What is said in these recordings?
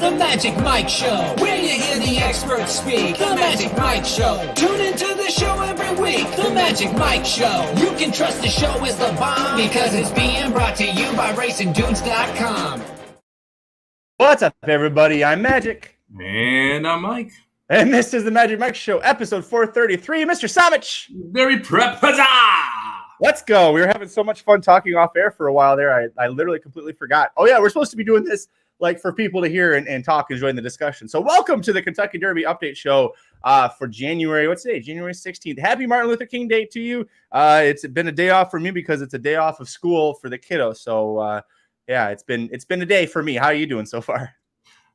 The Magic Mike Show, where you hear the experts speak. The Magic Mike Show. Tune into the show every week. The Magic Mike Show. You can trust the show is the bomb because it's being brought to you by RacingDudes.com. What's up, everybody? I'm Magic. And I'm Mike. And this is the Magic Mike Show, episode 433. Mr. Somich. Very prep. Huzzah! Let's go. We were having so much fun talking off air for a while there. I literally completely forgot. Oh, yeah, we're supposed to be doing this like for people to hear and talk and join the discussion. So welcome to the Kentucky Derby update show for January. What's today? January 16th. Happy Martin Luther King Day to you. It's been a day off for me because it's a day off of school for the kiddos. So, yeah, it's been a day for me. How are you doing so far?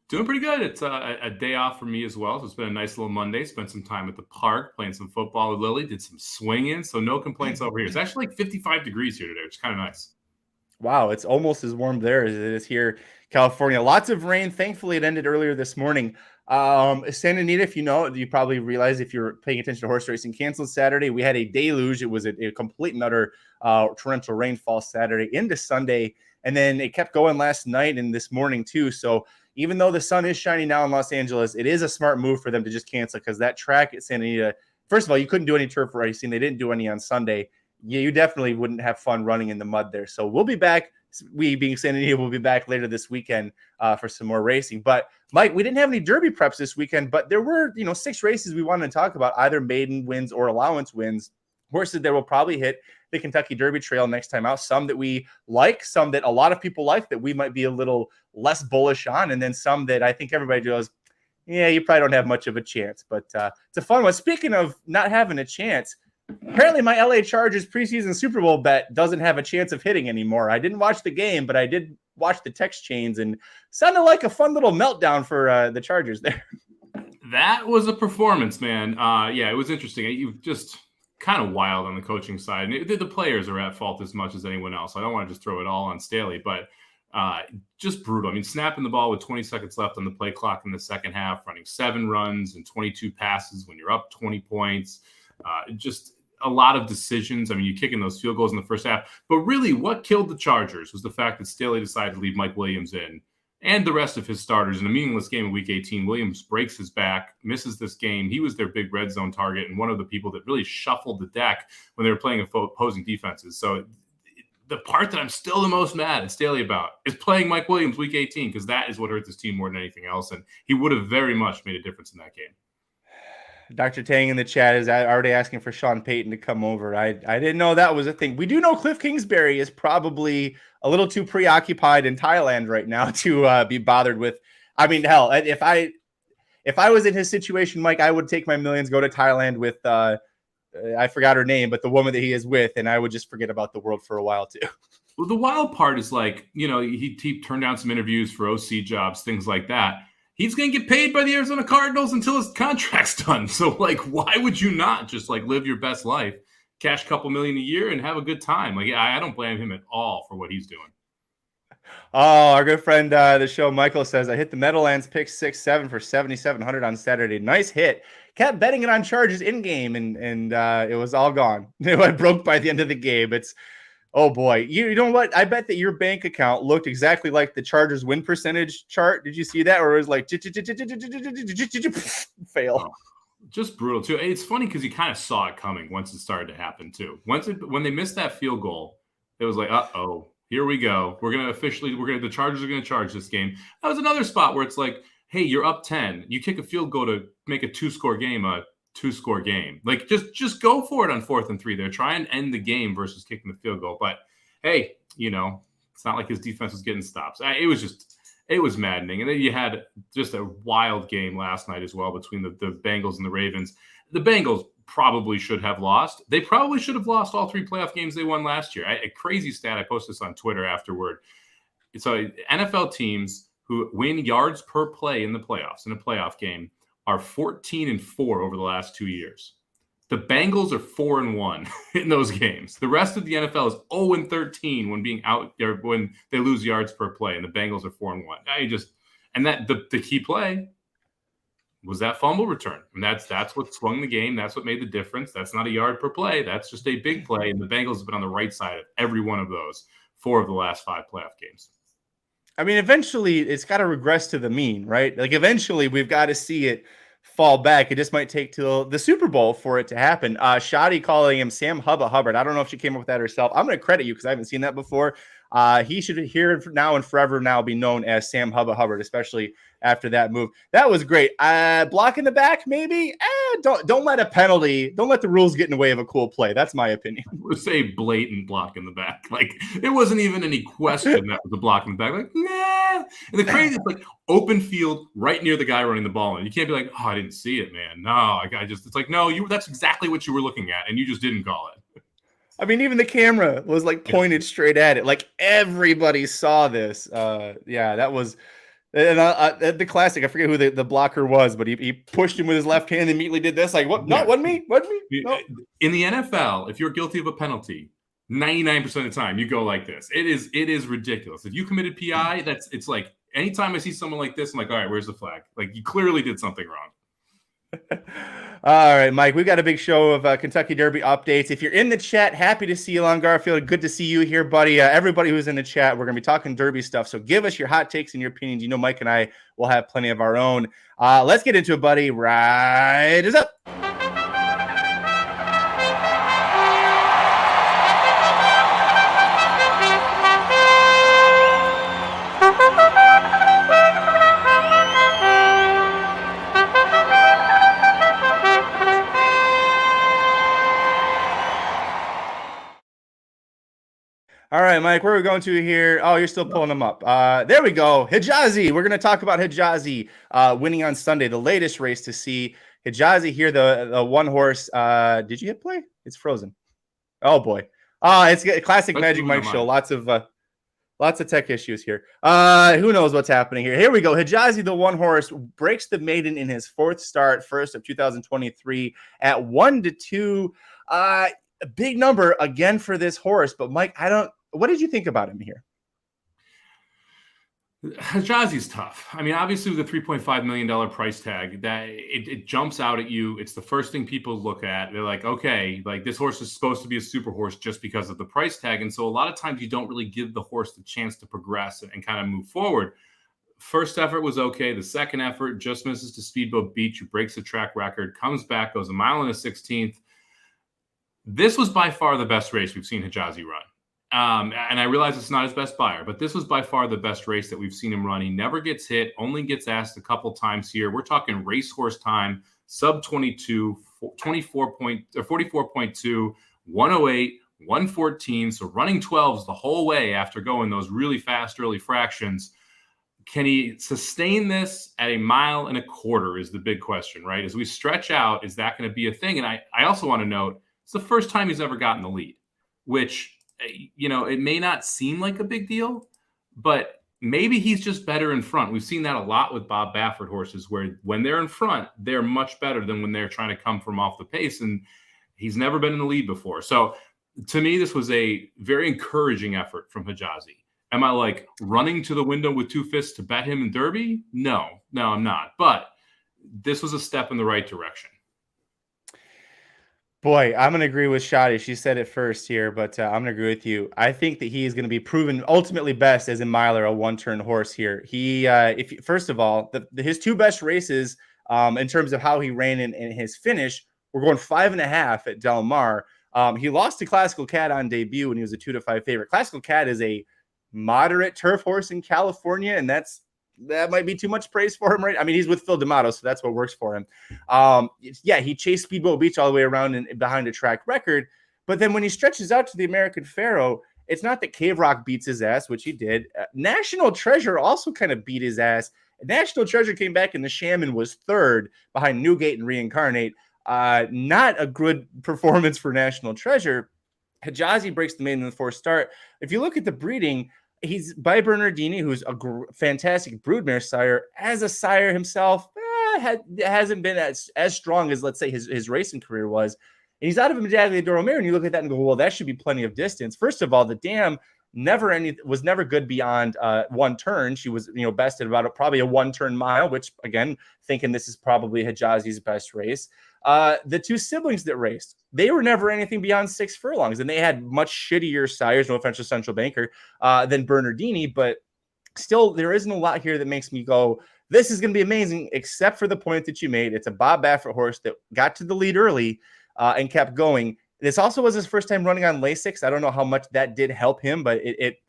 Doing pretty good. It's a day off for me as well. So it's been a nice little Monday. Spent some time at the park, playing some football with Lily, did some swinging. So no complaints over here. It's actually like 55 degrees here today, which is kind of nice. Wow, it's almost as warm there as it is here in California. Lots of rain. Thankfully, it ended earlier this morning. Santa Anita, if you know, you probably realize if you're paying attention to horse racing, canceled Saturday. We had a deluge. It was a complete and utter torrential rainfall Saturday into Sunday. And then it kept going last night and this morning too. So even though the sun is shining now in Los Angeles, it is a smart move for them to just cancel because that track at Santa Anita, first of all, you couldn't do any turf racing. They didn't do any on Sunday. Yeah, you definitely wouldn't have fun running in the mud there. So we'll be back. We being Santa Anita, we'll be back later this weekend for some more racing. But Mike, we didn't have any Derby preps this weekend, but there were 6 races we wanted to talk about, either maiden wins or allowance wins. Horses that will probably hit the Kentucky Derby trail next time out. Some that we like, some that a lot of people like that we might be a little less bullish on, and then some that I think everybody goes, yeah, you probably don't have much of a chance. But it's a fun one. Speaking of not having a chance, apparently my LA Chargers preseason Super Bowl bet doesn't have a chance of hitting anymore. I didn't watch the game, but I did watch the text chains, and sounded like a fun little meltdown for the Chargers there. That was a performance, man. Yeah, it was interesting. You just kind of wild on the coaching side. And the players are at fault as much as anyone else. I don't want to just throw it all on Staley, but just brutal. I mean, snapping the ball with 20 seconds left on the play clock in the second half, running 7 runs and 22 passes when you're up 20 points. Just a lot of decisions. I mean, you're kicking those field goals in the first half. But really, what killed the Chargers was the fact that Staley decided to leave Mike Williams in and the rest of his starters in a meaningless game in Week 18. Williams breaks his back, misses this game. He was their big red zone target and one of the people that really shuffled the deck when they were playing opposing defenses. So the part that I'm still the most mad at Staley about is playing Mike Williams Week 18, because that is what hurt this team more than anything else. And he would have very much made a difference in that game. Dr. Tang in the chat is already asking for Sean Payton to come over. I didn't know that was a thing. We do know Cliff Kingsbury is probably a little too preoccupied in Thailand right now to be bothered with. I mean, hell, if I was in his situation, Mike, I would take my millions, go to Thailand with I forgot her name, but the woman that he is with, and I would just forget about the world for a while too. Well, the wild part is he turned down some interviews for OC jobs, things like that. He's going to get paid by the Arizona Cardinals until his contract's done. So, why would you not just, live your best life, cash a couple million a year, and have a good time? I don't blame him at all for what he's doing. Oh, our good friend, the show, Michael says, I hit the Meadowlands pick 6-7 for 7,700 on Saturday. Nice hit. Kept betting it on Chargers in-game, and it was all gone. It broke by the end of the game. Oh, boy. You know what? I bet that your bank account looked exactly like the Chargers win percentage chart. Did you see that? Or it was like, fail. Just brutal, too. It's funny because you kind of saw it coming once it started to happen, too. When they missed that field goal, it was like, uh-oh, here we go. The Chargers are going to charge this game. That was another spot where it's like, hey, you're up 10. You kick a field goal to make a 2-score game a 2-score game. Just go for it on 4th and 3 there. Try and end the game versus kicking the field goal. But hey, it's not like his defense was getting stops. It was maddening. And then you had just a wild game last night as well between the Bengals and the Ravens. The Bengals probably should have lost. They probably should have lost all 3 playoff games they won last year. A crazy stat. I posted this on Twitter afterward. So NFL teams who win yards per play in the playoffs, in a playoff game, are 14-4 over the last 2 years. The Bengals are 4-1 in those games. The rest of the NFL is 0-13 when being out there when they lose yards per play, and the Bengals are 4-1. And that the key play was that fumble return. And that's what swung the game. That's what made the difference. That's not a yard per play. That's just a big play. And the Bengals have been on the right side of every one of those 4 of the last 5 playoff games. I mean, eventually it's got to regress to the mean, right? Like eventually we've got to see it fall back. It just might take till the Super Bowl for it to happen. Shoddy calling him Sam Hubba Hubbard. I don't know if she came up with that herself. I'm going to credit you because I haven't seen that before. He should here now and forever now be known as Sam Hubba Hubbard, especially after that move. That was great. Block in the back, maybe. Don't let a penalty. Don't let the rules get in the way of a cool play. That's my opinion. We'll say blatant block in the back. Like it wasn't even any question that was a block in the back. Like nah. And the crazy is like open field right near the guy running the ball, and you can't be like, oh, I didn't see it, man. No, I just it's like no, that's exactly what you were looking at, and you just didn't call it. I mean, even the camera was like pointed straight at it. Like everybody saw this. Yeah, that was the classic. I forget who the blocker was, but he pushed him with his left hand and immediately did this. Like, what? No, Yeah. wasn't me. Wasn't me. No. In the NFL, if you're guilty of a penalty, 99% of the time you go like this. It is ridiculous. If you committed PI, it's like anytime I see someone like this, I'm like, all right, where's the flag? Like you clearly did something wrong. All right, Mike, we've got a big show of Kentucky Derby updates. If you're in the chat, happy to see you, Lon Garfield. Good to see you here, buddy. Everybody who's in the chat, we're going to be talking Derby stuff. So give us your hot takes and your opinions. You know, Mike and I will have plenty of our own. Let's get into it, buddy. Right is up. All right, Mike, where are we going to here? Oh, you're still pulling them up. There we go. Hejazi. We're going to talk about Hejazi winning on Sunday, the latest race to see. Hejazi here, the one horse. Did you hit play? It's frozen. Oh, boy. It's a classic Magic Mike show. Lots of tech issues here. Who knows what's happening here? Here we go. Hejazi, the one horse, breaks the maiden in his fourth start, first of 2023 at 1-2. A big number again for this horse, but Mike, what did you think about him here? Hijazi's tough. I mean, obviously with a $3.5 million price tag, that it jumps out at you. It's the first thing people look at. They're like, okay, like this horse is supposed to be a super horse just because of the price tag. And so a lot of times you don't really give the horse the chance to progress and kind of move forward. First effort was okay. The second effort just misses to Speedboat Beach, who breaks the track record, comes back, goes a mile and a 16th. This was by far the best race we've seen Hijazi run. And I realize it's not his best buyer, but this was by far the best race that we've seen him run. He never gets hit, only gets asked a couple times here. We're talking racehorse time, sub 22, 44.2, 108, 114. So running 12s the whole way after going those really fast early fractions. Can he sustain this at a mile and a quarter is the big question, right? As we stretch out, is that going to be a thing? And I also want to note, it's the first time he's ever gotten the lead, which, you know, it may not seem like a big deal, but maybe he's just better in front. We've seen that a lot with Bob Baffert horses, where when they're in front, they're much better than when they're trying to come from off the pace. And he's never been in the lead before. So to me, this was a very encouraging effort from Hijazi. Am I like running to the window with two fists to bet him in Derby? No, I'm not. But this was a step in the right direction. Boy, I'm going to agree with Shadi. She said it first here, but I'm going to agree with you. I think that he is going to be proven ultimately best as a miler, a one-turn horse here. He, first of all, his two best races in terms of how he ran in his finish, we're going 5.5 at Del Mar. He lost to Classical Cat on debut when he was a 2-5 favorite. Classical Cat is a moderate turf horse in California, and that might be too much praise for him, right? I mean, he's with Phil D'Amato, so that's what works for him. Yeah, he chased Speedboat Beach all the way around and behind a track record, but then when he stretches out to the American Pharoah, it's not that Cave Rock beats his ass, which he did. National Treasure also kind of beat his ass. National Treasure came back in the Shaman, was third behind Newgate and Reincarnate. Not a good performance for National Treasure. Hejazi breaks the maiden in the fourth start. If you look at the breeding, he's by Bernardini, who's a fantastic broodmare sire. As a sire himself, hasn't been as strong as, let's say, his racing career was. And he's out of a Medaglia d'Oro mare, and you look at that and go, well, that should be plenty of distance. First of all, the dam was never good beyond one turn. She was, best at about probably a one-turn mile, which, again, thinking this is probably Hijazi's best race. The two siblings that raced, they were never anything beyond 6 furlongs, and they had much shittier sires, no offense to Central Banker, than Bernardini, but Still, there isn't a lot here that makes me go, this is going to be amazing, except for the point that you made. It's a Bob Baffert horse that got to the lead early and kept going. This also was his first time running on Lasix. I don't know how much that did help him, but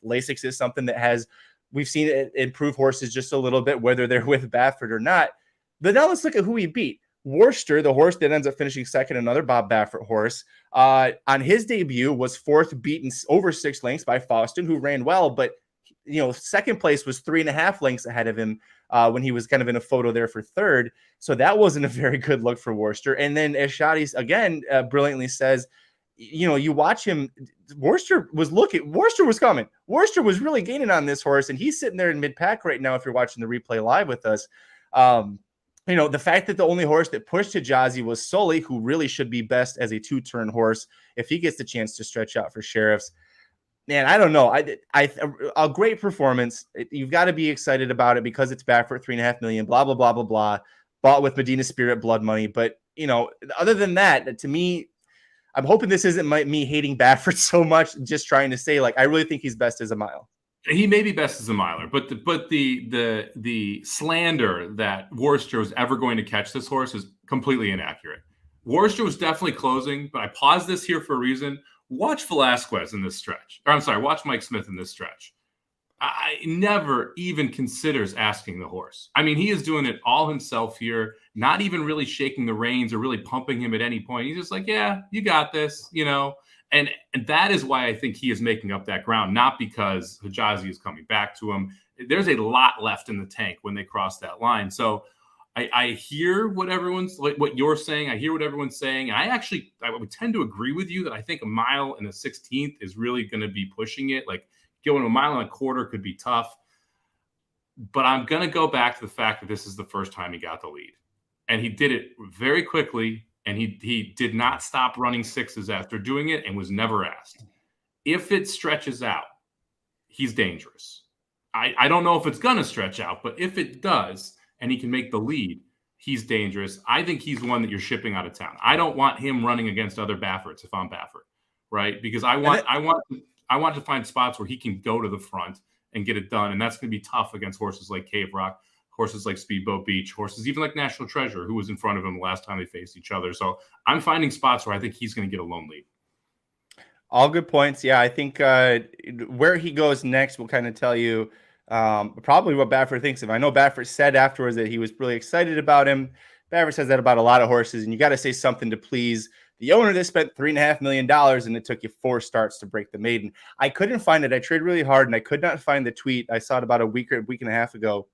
Lasix is something that we've seen it improve horses just a little bit, whether they're with Baffert or not. But now let's look at who he beat. Worcester, the horse that ends up finishing second, another Bob Baffert horse, on his debut was fourth, beaten over 6 lengths by Faustin, who ran well, but second place was 3.5 lengths ahead of him when he was kind of in a photo there for third. So that wasn't a very good look for Worcester. And then as Shadi again brilliantly says, you watch him, Worcester was coming. Worcester was really gaining on this horse, and he's sitting there in mid-pack right now if you're watching the replay live with us. The fact that the only horse that pushed Hejazi was Sully, who really should be best as a 2-turn horse if he gets the chance to stretch out for Sheriffs. Man, I don't know. A great performance. You've got to be excited about it because it's Baffert, $3.5 million, blah, blah, blah, blah, blah. Bought with Medina Spirit blood money. But, other than that, to me, I'm hoping this isn't me hating Baffert so much, just trying to say, I really think he's best as a mile. He may be best as a miler, but the slander that Worcester was ever going to catch this horse is completely inaccurate. Worcester was definitely closing, but I paused this here for a reason. Watch Velasquez in this stretch. Watch Mike Smith in this stretch. I never even considers asking the horse. I mean, he is doing it all himself here, not even really shaking the reins or really pumping him at any point. He's just like, yeah, you got this, And that is why I think he is making up that ground, not because Hijazi is coming back to him. There's a lot left in the tank when they cross that line. So I hear what what you're saying. I hear what everyone's saying. And I would tend to agree with you that I think a mile and a 16th is really going to be pushing it. Going a mile and a quarter could be tough. But I'm going to go back to the fact that this is the first time he got the lead. And he did it very quickly. And he did not stop running 6s after doing it and was never asked. If it stretches out, he's dangerous. I don't know if it's going to stretch out, but if it does and he can make the lead, he's dangerous. I think he's one that you're shipping out of town. I don't want him running against other Bafferts if I'm Baffert, right? Because I want to find spots where he can go to the front and get it done, and that's going to be tough against horses like Cave Rock, horses like Speedboat Beach, horses even like National Treasure, who was in front of him the last time they faced each other. So I'm finding spots where I think he's going to get a lone lead. All good points. Yeah, I think where he goes next will kind of tell you probably what Baffert thinks of him. I know Baffert said afterwards that he was really excited about him. Baffert says that about a lot of horses, and you got to say something to please the owner that spent $3.5 million and it took you 4 starts to break the maiden. I couldn't find it. I tried really hard, and I could not find the tweet. I saw it about a week and a half ago.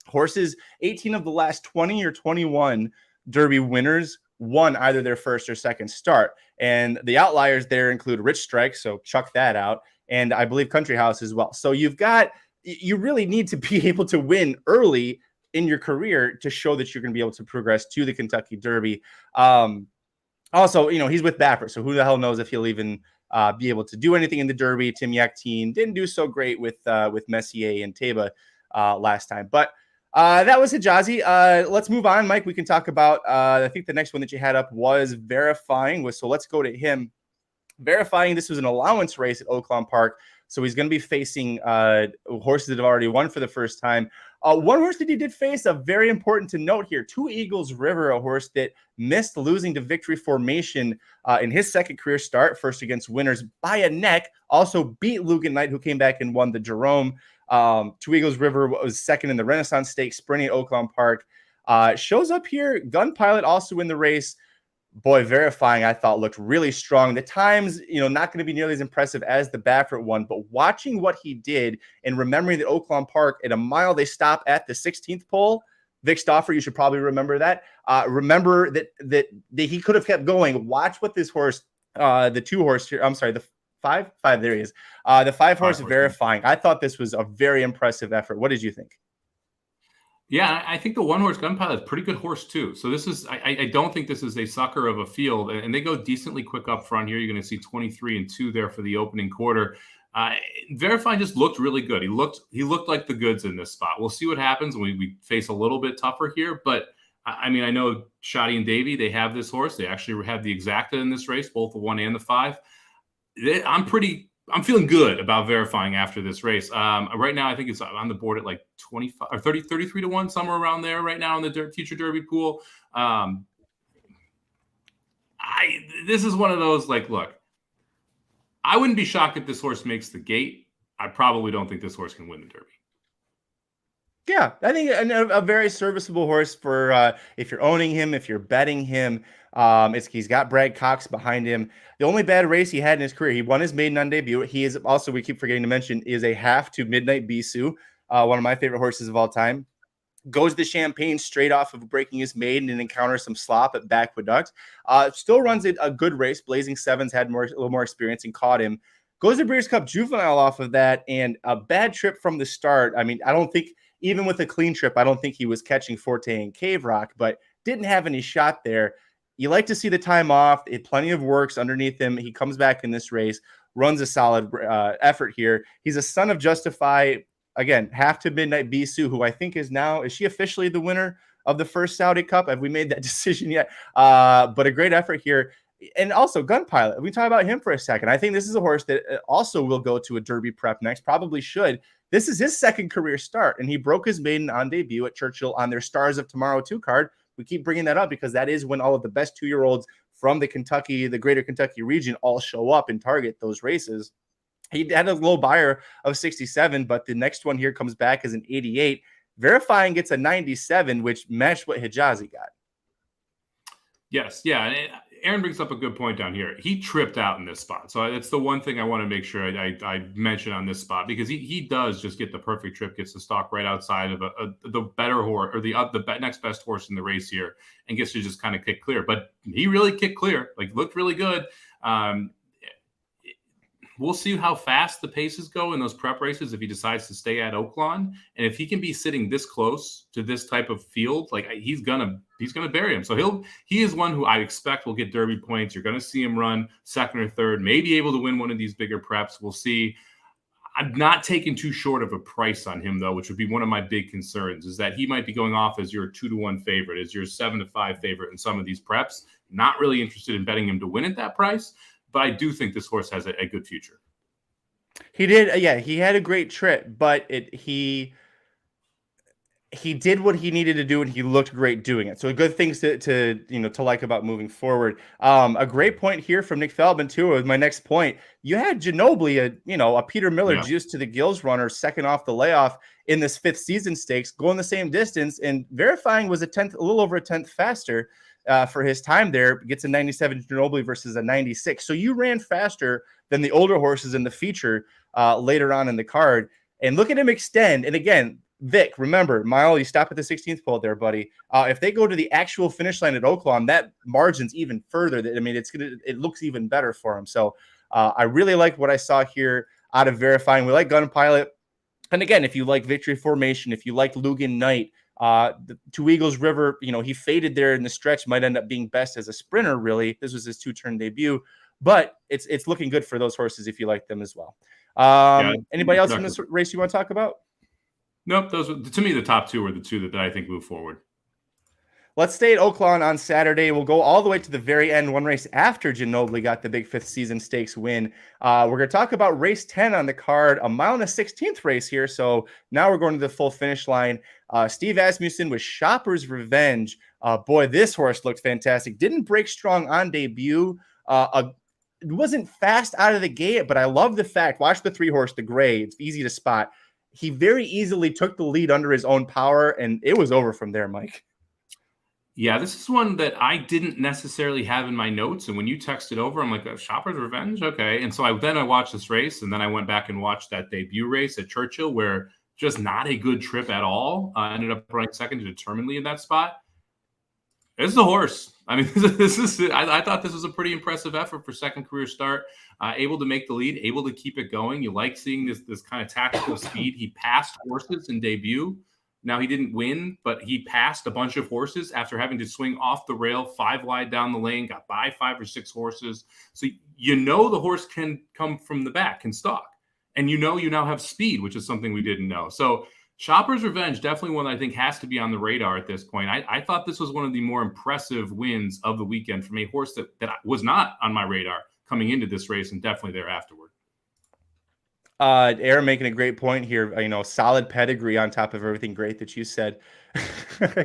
Horses, 18 of the last 20 or 21 Derby winners won either their first or second start. And the outliers there include Rich Strike, so chuck that out, and I believe Country House as well. So you really need to be able to win early in your career to show that you're going to be able to progress to the Kentucky Derby. Also, he's with Baffert, so who the hell knows if he'll even be able to do anything in the Derby. Tim Yaktine didn't do so great with Messier and Teba last time, but that was Hejazi. Let's move on, Mike. We can talk about, I think the next one that you had up was Verifying. So let's go to him. Verifying, this was an allowance race at Oaklawn Park. So he's going to be facing horses that have already won for the first time. One horse that he did face, very important to note here, Two Eagles River, a horse that missed losing to Victory Formation in his second career start, first against winners by a neck, also beat Lugan Knight, who came back and won the Jerome. Two Eagles River was second in the Renaissance Stakes, sprinting at Oaklawn Park. Shows up here. Gun Pilot also in the race. Boy, Verifying, I thought looked really strong. The times, not going to be nearly as impressive as the Baffert one, but watching what he did and remembering that Oaklawn Park at a mile, they stop at the 16th pole. Vic Stauffer, you should probably remember that. Remember that he could have kept going. Watch what this horse, the 2 horse here, I'm sorry, the 5, there he is. The 5 horse Verifying. I thought this was a very impressive effort. What did you think? Yeah, I think the 1 horse Gun Pilot is a pretty good horse too. So this is, I don't think this is a sucker of a field, and they go decently quick up front here. You're going to see 23-2 there for the opening quarter. Verifying just looked really good. He looked like the goods in this spot. We'll see what happens when we face a little bit tougher here. But I mean, I know Shotty and Davey, they have this horse. They actually have the exacta in this race, both the 1 and the 5. I'm pretty I'm feeling good about verifying after this race. Right now, I think it's on the board at like 25 or 30, 33 to 1, somewhere around there right now in the Future Derby pool. This is one of those, like, look, I wouldn't be shocked if this horse makes the gate. I probably don't think this horse can win the Derby. Yeah, I think a very serviceable horse for if you're owning him, if you're betting him. He's got Brad Cox behind him. The only bad race he had in his career, he won his maiden on debut. He is also, we keep forgetting to mention, is a half to Midnight Bisou, one of my favorite horses of all time. Goes to Champagne straight off of breaking his maiden and encounters some slop at Aqueduct. Still runs a good race. Blazing Sevens had a little more experience and caught him. Goes to Breeders' Cup Juvenile off of that, and a bad trip from the start. I mean, I don't think, even with a clean trip, I don't think he was catching Forte and Cave Rock, but didn't have any shot there. You like to see the time off. Plenty of works underneath him. He comes back in this race, runs a solid effort here. He's a son of Justify. Again, half to Midnight Bisou, who I think is she officially the winner of the first Saudi Cup? Have we made that decision yet? But a great effort here. And also Gun Pilot. We talk about him for a second. I think this is a horse that also will go to a Derby prep next, probably should. This is his second career start, and he broke his maiden on debut at Churchill on their Stars of Tomorrow 2 card. We keep bringing that up because that is when all of the best 2-year-olds from the greater Kentucky region all show up and target those races. He had a low buyer of 67, but the next one here comes back as an 88. Verifying gets a 97, which matched what Hejazi got. Yes, yeah. And Aaron brings up a good point down here. He tripped out in this spot. So that's the one thing I want to make sure I mention on this spot, because he does just get the perfect trip, gets the stock right outside of the better horse, or the next best horse in the race here, and gets to just kind of kick clear. But he really kicked clear, like looked really good. We'll see how fast the paces go in those prep races if he decides to stay at Oaklawn, and if he can be sitting this close to this type of field, like he's gonna bury him. So he is one who I expect will get Derby points. You're going to see him run second or third, maybe able to win one of these bigger preps. We'll see. I'm not taking too short of a price on him, though, which would be one of my big concerns, is that he might be going off as your 2-to-1 favorite, as your 7-to-5 favorite in some of these preps. Not really interested in betting him to win at that price, but I do think this horse has a good future. He did. Yeah, he had a great trip, but he did what he needed to do, and he looked great doing it. So good things to like about moving forward. A great point here from Nick Feldman too. With my next point, you had Ginobili, a Peter Miller juice to the gills runner, second off the layoff in this 5th season stakes, going the same distance, and Verifying was a little over a tenth faster. For his time there, gets a 97 Ginobili versus a 96. So you ran faster than the older horses in the feature later on in the card. And look at him extend. And again, Vic, remember, Mile, you stop at the 16th pole there, buddy. If they go to the actual finish line at Oaklawn, that margin's even further. I mean, it looks even better for him. So I really like what I saw here out of Verifying. We like Gun Pilot. And again, if you like Victory Formation, if you like Lugan Knight, the Two Eagles River, he faded there in the stretch, might end up being best as a sprinter, really. This was his 2-turn debut, but it's looking good for those horses if you like them as well. Anybody else in this race you want to talk about? Nope. Those were, to me, the top two are the two that I think move forward. Let's stay at Oaklawn on Saturday. We'll go all the way to the very end, one race after Ginobili got the big 5th season stakes win. We're going to talk about race 10 on the card, a 1.16 race here. So now we're going to the full finish line. Steve Asmussen with Shopper's Revenge. Boy, this horse looked fantastic. Didn't break strong on debut. It wasn't fast out of the gate, but I love the fact, watch the 3-horse, the gray. It's easy to spot. He very easily took the lead under his own power, and it was over from there, Mike. Yeah, this is one that I didn't necessarily have in my notes. And when you texted over, I'm like, Shopper's Revenge? Okay. And so I watched this race, and then I went back and watched that debut race at Churchill, where just not a good trip at all. Ended up running second to Determinedly in that spot. This is a horse. I mean, I thought this was a pretty impressive effort for second career start. Able to make the lead, able to keep it going. You like seeing this kind of tactical speed. He passed horses in debut. Now, he didn't win, but he passed a bunch of horses after having to swing off the rail 5 wide down the lane, got by 5 or 6 horses. So the horse can come from the back, can stalk. And you now have speed, which is something we didn't know. So Shopper's Revenge, definitely one that I think has to be on the radar at this point. I thought this was one of the more impressive wins of the weekend from a horse that was not on my radar coming into this race, and definitely there afterward. Aaron making a great point here. Solid pedigree on top of everything great that you said.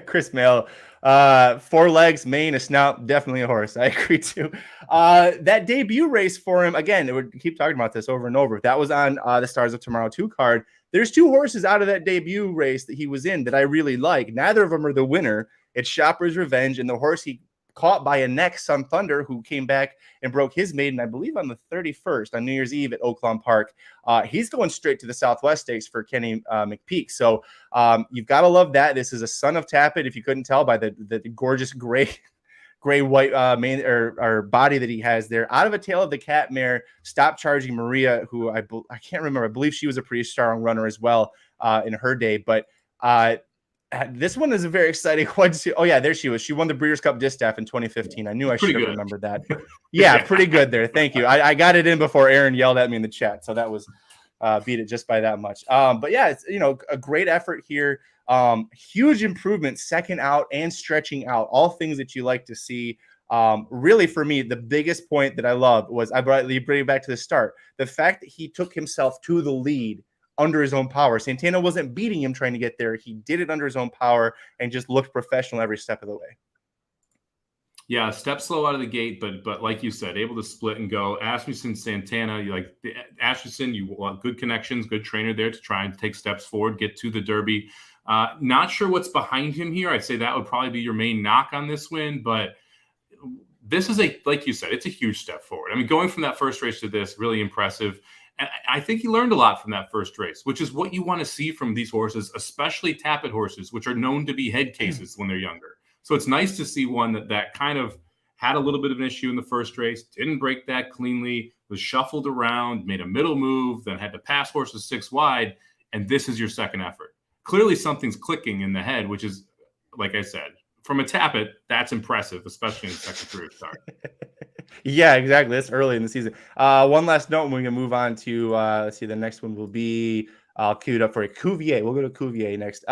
Chris Mail, 4 legs, mane, a snout, definitely a horse. I agree too. That debut race for him, again, we keep talking about this over and over. That was on the Stars of Tomorrow 2 card. There's 2 horses out of that debut race that he was in that I really like. Neither of them are the winner. It's Shopper's Revenge, and the horse he caught by a neck, Sun Thunder, who came back and broke his maiden, I believe, on the 31st on New Year's Eve at Oaklawn Park. He's going straight to the Southwest Stakes for Kenny McPeak. So you've got to love that. This is a son of Tappet, if you couldn't tell by the gorgeous gray white mane or body that he has there. Out of a Tail of the Cat mare, Stop Charging Maria, who I can't remember. I believe she was a pretty strong runner as well in her day. But this one is a very exciting one too. Oh yeah, there she was. She won the Breeders' Cup Distaff in 2015. I knew I should have remembered that. Yeah, pretty good there. Thank you. I got it in before Aaron yelled at me in the chat, so that was beat it just by that much. But yeah, it's a great effort here. Huge improvement, second out and stretching out. All things that you like to see. Really, for me, the biggest point that I loved was bring it back to the start. The fact that he took himself to the lead under his own power. Santana wasn't beating him trying to get there. He did it under his own power and just looked professional every step of the way. Yeah, step slow out of the gate, but like you said, able to split and go. Asmussen, Santana, Asmussen, you want good connections, good trainer there to try and take steps forward, get to the Derby. Not sure what's behind him here. I'd say that would probably be your main knock on this win, but this is like you said, it's a huge step forward. I mean, going from that first race to this, really impressive. And I think he learned a lot from that first race, which is what you want to see from these horses, especially Tappet horses, which are known to be head cases when they're younger. So it's nice to see one that kind of had a little bit of an issue in the first race, didn't break that cleanly, was shuffled around, made a middle move, then had to pass horses 6 wide, and this is your second effort. Clearly something's clicking in the head, which is, like I said, from a Tappet, that's impressive, especially in the second career start. Yeah, exactly. That's early in the season. One last note, and we're going to move on to, let's see, the next one will be, I'll queue it up for a Cuvier. We'll go to Cuvier next.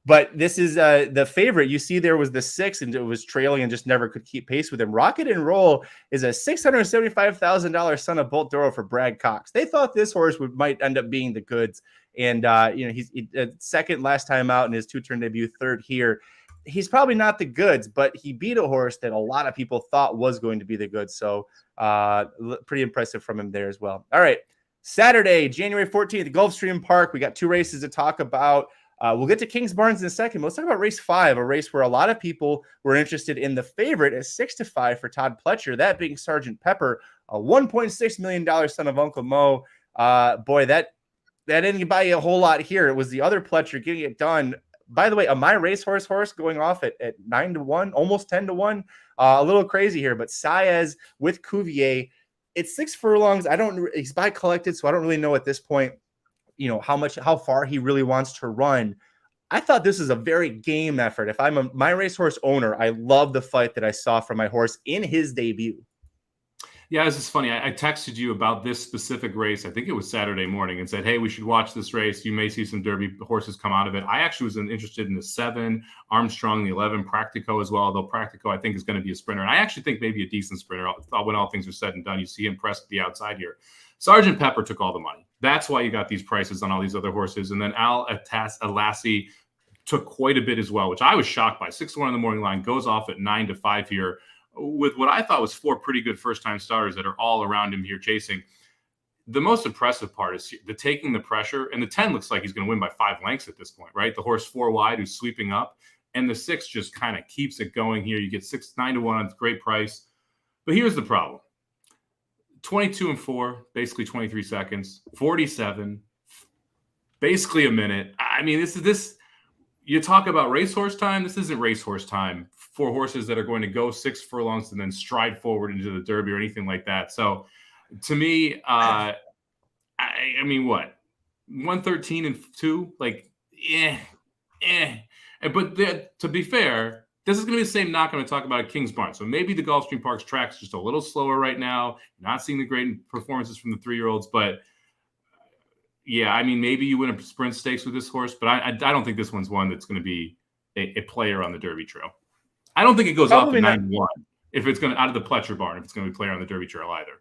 But this is the favorite. You see there was the 6, and it was trailing and just never could keep pace with him. Rocket and Roll is a $675,000 son of Bolt Doro for Brad Cox. They thought this horse might end up being the goods. And, he's second last time out in his 2-turn debut, third here. He's probably not the goods, but he beat a horse that a lot of people thought was going to be the goods. So pretty impressive from him there as well. All right. Saturday, January 14th, Gulfstream Park. We got 2 races to talk about. We'll get to Kingsbarns in a second. Let's talk about race 5, a race where a lot of people were interested in the favorite at 6-5 for Todd Pletcher, that being Sergeant Pepper, a $1.6 million son of Uncle Mo. Boy, that didn't buy you a whole lot here. It was the other Pletcher getting it done. By the way, a My Racehorse horse going off at 9-1, almost 10-1. A little crazy here, but Saez with Cuvier, it's 6 furlongs. He's by collected, so I don't really know at this point, how far he really wants to run. I thought this is a very game effort. If I'm a My Racehorse owner, I love the fight that I saw from my horse in his debut. Yeah, this is funny. I texted you about this specific race. I think it was Saturday morning and said, hey, we should watch this race. You may see some Derby horses come out of it. I actually was interested in the 7, Armstrong, the 11, Practico as well, although Practico I think is going to be a sprinter. And I actually think maybe a decent sprinter. When all things are said and done, you see him press at the outside here. Sergeant Pepper took all the money. That's why you got these prices on all these other horses. And then Al Alassi took quite a bit as well, which I was shocked by. 6-1 on the morning line, goes off at 9-5 here, with what I thought was 4 pretty good first-time starters that are all around him here chasing. The most impressive part is the taking the pressure, and the 10 looks like he's going to win by 5 lengths at this point, right? The horse 4 wide who's sweeping up, and the 6 just kind of keeps it going here. You get 9-1 on great price. But here's the problem. 22-4, basically 23 seconds, 47, basically a minute. I mean, this you talk about racehorse time. This isn't racehorse time for horses that are going to go 6 furlongs and then stride forward into the Derby or anything like that. So to me, I mean, what? 113-2, like, But to be fair, this is going to be the same knock I'm going to talk about at Kingsbarns. So maybe the Gulfstream Park's track's just a little slower right now. You're not seeing the great performances from the 3-year-olds, but yeah, I mean, maybe you win a sprint stakes with this horse, but I don't think this one's one that's going to be a player on the Derby Trail. I don't think it goes off to 9-1 if it's going to out of the Pletcher barn, if it's going to be a player on the Derby Trail either.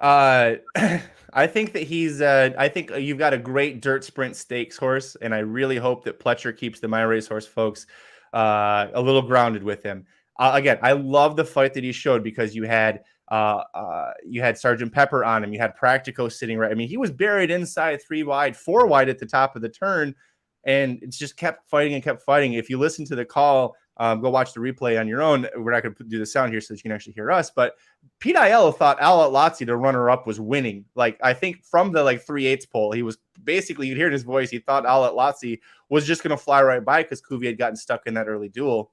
I think that he's. I think you've got a great dirt sprint stakes horse, and I really hope that Pletcher keeps the My Racehorse folks a little grounded with him. Again, I love the fight that he showed because you had Sergeant Pepper on him, you had Practico sitting right. I mean, he was buried inside 3 wide, 4 wide at the top of the turn, and it's just kept fighting and kept fighting. If you listen to the call, go watch the replay on your own. We're not going to do the sound here so that you can actually hear us, but Pete Aiello thought Al Atlazzi, the runner-up, was winning. Like, I think from the 3/8 pole, he was basically, you'd hear in his voice, he thought Al Atlazzi was just going to fly right by because Cuvier had gotten stuck in that early duel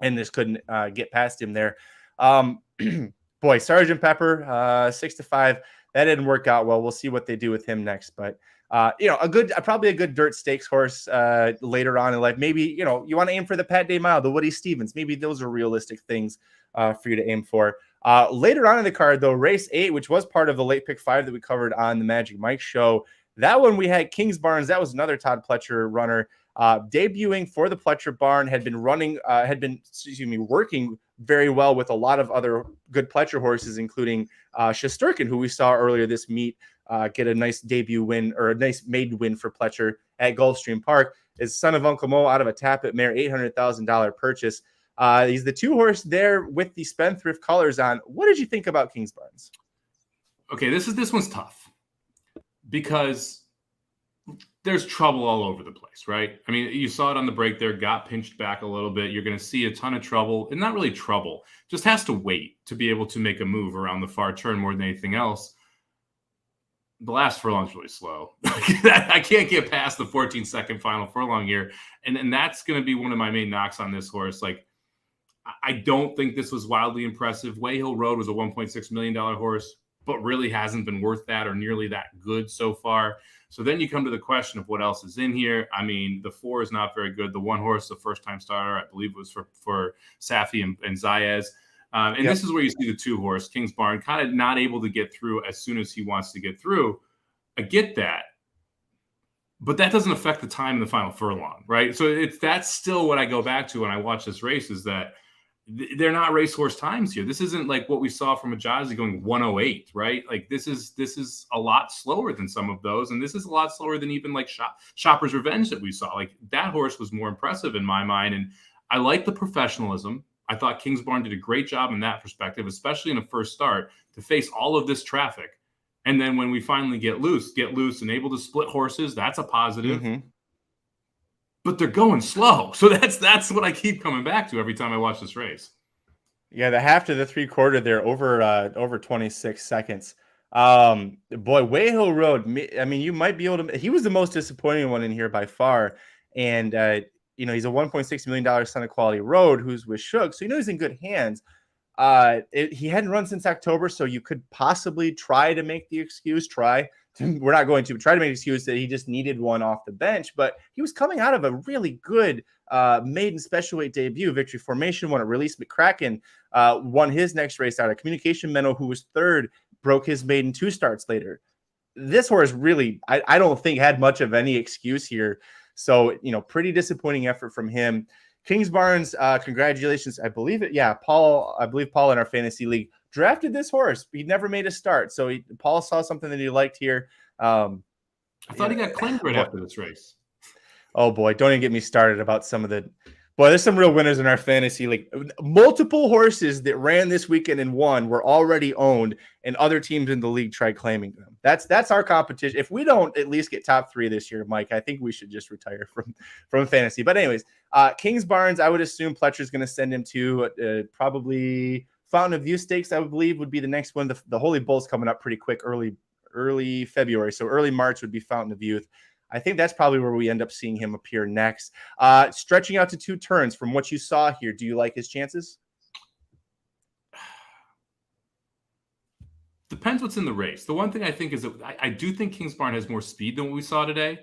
and just couldn't get past him there. Boy, Sergeant Pepper, 6-5. That didn't work out well. We'll see what they do with him next. But, probably a good dirt stakes horse later on in life. Maybe, you want to aim for the Pat Day Mile, the Woody Stevens. Maybe those are realistic things for you to aim for. Later on in the card, though, race 8, which was part of the late pick 5 that we covered on the Magic Mike show. That one we had Kingsbarns. That was another Todd Pletcher runner. Debuting for the Pletcher barn, had been working very well with a lot of other good Pletcher horses, including Shesterkin, who we saw earlier this meet get a nice debut win or a nice maiden win for Pletcher at Gulfstream Park. Is Son of Uncle Mo out of a Tappet mare, $800,000 purchase. He's the 2 horse there with the Spendthrift colors on. What did you think about Kingsbarns? Okay, this one's tough because there's trouble all over the place, right? I mean, you saw it on the break there, got pinched back a little bit. You're going to see a ton of trouble, and not really trouble, just has to wait to be able to make a move around the far turn more than anything else. The last furlong's really slow. I can't get past the 14-second final furlong here, and that's going to be one of my main knocks on this horse. Like, I don't think this was wildly impressive. Wayhill Road was a $1.6 million horse, but really hasn't been worth that or nearly that good so far. So then you come to the question of what else is in here. I mean, the 4 is not very good. The 1 horse, the first-time starter, I believe it was for Safi and Zayez. And This is where you see the 2 horse, Kingsbarn, kind of not able to get through as soon as he wants to get through. I get that. But that doesn't affect the time in the final furlong, right? So that's still what I go back to when I watch this race, is that they're not racehorse times here. This isn't like what we saw from Hejazi going 108, right? Like this is a lot slower than some of those, and this is a lot slower than even like Shopper's Revenge that we saw. Like that horse was more impressive in my mind, and I like the professionalism. I thought Kingsbarn did a great job in that perspective, especially in a first start, to face all of this traffic. And then when we finally get loose and able to split horses, that's a positive. Mm-hmm. But they're going slow. So that's what I keep coming back to every time I watch this race. Yeah, the half to the 3/4 there, over 26 seconds. Boy, Wayhill Road, I mean, you might be able to, he was the most disappointing one in here by far. And, he's a $1.6 million Son of Quality Road who's with Shug, so he's in good hands. He hadn't run since October, so you could possibly try to make the excuse, we're not going to try to make an excuse that he just needed one off the bench, but he was coming out of a really good maiden special weight debut. Victory Formation won at Release. McCracken won his next race out. A Communication Menno, who was 3rd, broke his maiden 2 starts later. This horse really, I don't think, had much of any excuse here. So, pretty disappointing effort from him. Kingsbarns, congratulations. I believe Paul in our fantasy league drafted this horse. He never made a start. So Paul saw something that he liked here. I thought he got claimed right after this race. Oh boy, don't even get me started about some of the, there's some real winners in our fantasy league. Multiple horses that ran this weekend and won were already owned, and other teams in the league tried claiming them. That's our competition. If we don't at least get top 3 this year, Mike, I think we should just retire from fantasy. But anyways, Kingsbarns, I would assume Pletcher's going to send him to probably Fountain of Youth Stakes, I would believe, would be the next one. The Holy Bull's coming up pretty quick, early February. So early March would be Fountain of Youth. I think that's probably where we end up seeing him appear next. Stretching out to 2 turns, from what you saw here, do you like his chances? Depends what's in the race. The one thing I think is that I do think Kingsbarn has more speed than what we saw today.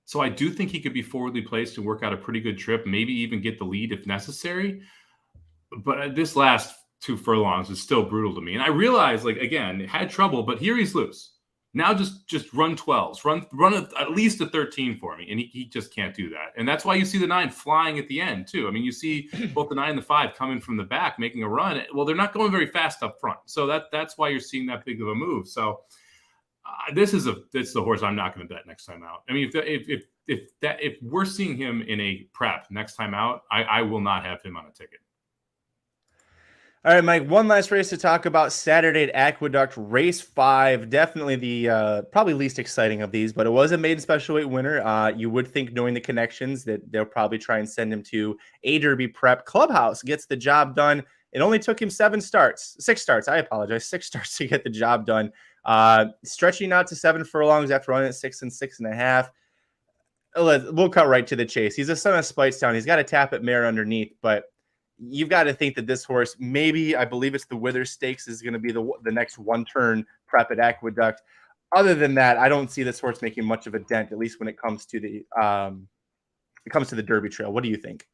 So I do think he could be forwardly placed and work out a pretty good trip, maybe even get the lead if necessary. But this last 2 furlongs is still brutal to me. And I realize, again, it had trouble, but here he's loose. Now just run 12s, run at least a 13 for me. And he just can't do that. And that's why you see the 9 flying at the end too. I mean, you see both the 9 and the 5 coming from the back, making a run. Well, they're not going very fast up front. So that's why you're seeing that big of a move. So this is the horse I'm not going to bet next time out. I mean, if we're seeing him in a prep next time out, I will not have him on a ticket. All right, Mike, one last race to talk about. Saturday at Aqueduct, race 5. Definitely the probably least exciting of these, but it was a maiden special weight winner. You would think, knowing the connections, that they'll probably try and send him to a Derby prep. Clubhouse gets the job done. It only took him 6 starts. I apologize. 6 starts to get the job done. Stretching out to 7 furlongs after running at 6 and 6.5. We'll cut right to the chase. He's a son of Spitestown. He's got a tap at mare underneath, but you've got to think that this horse, maybe, I believe it's the Wither Stakes, is going to be the next one-turn prep at Aqueduct. Other than that, I don't see this horse making much of a dent, at least when it comes to the Derby Trail. What do you think?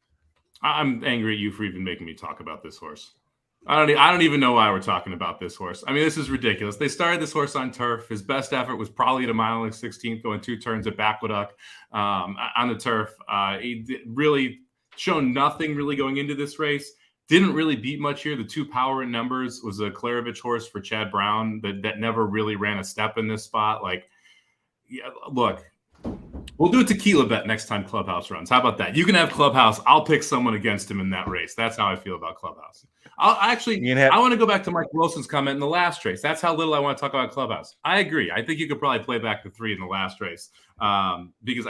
I'm angry at you for even making me talk about this horse. I don't even know why we're talking about this horse. I mean, this is ridiculous. They started this horse on turf. His best effort was probably at a mile and 16th, going 2 turns at Aqueduct on the turf. He really shown nothing really going into this race. Didn't really beat much here. The 2 power and numbers was a Kalleward horse for Chad Brown that never really ran a step in this spot. Like, yeah, look, we'll do a tequila bet next time Clubhouse runs. How about that? You can have Clubhouse. I'll pick someone against him in that race. That's how I feel about Clubhouse. I want to go back to Mike Wilson's comment in the last race. That's how little I want to talk about Clubhouse. I agree. I think you could probably play back the 3 in the last race because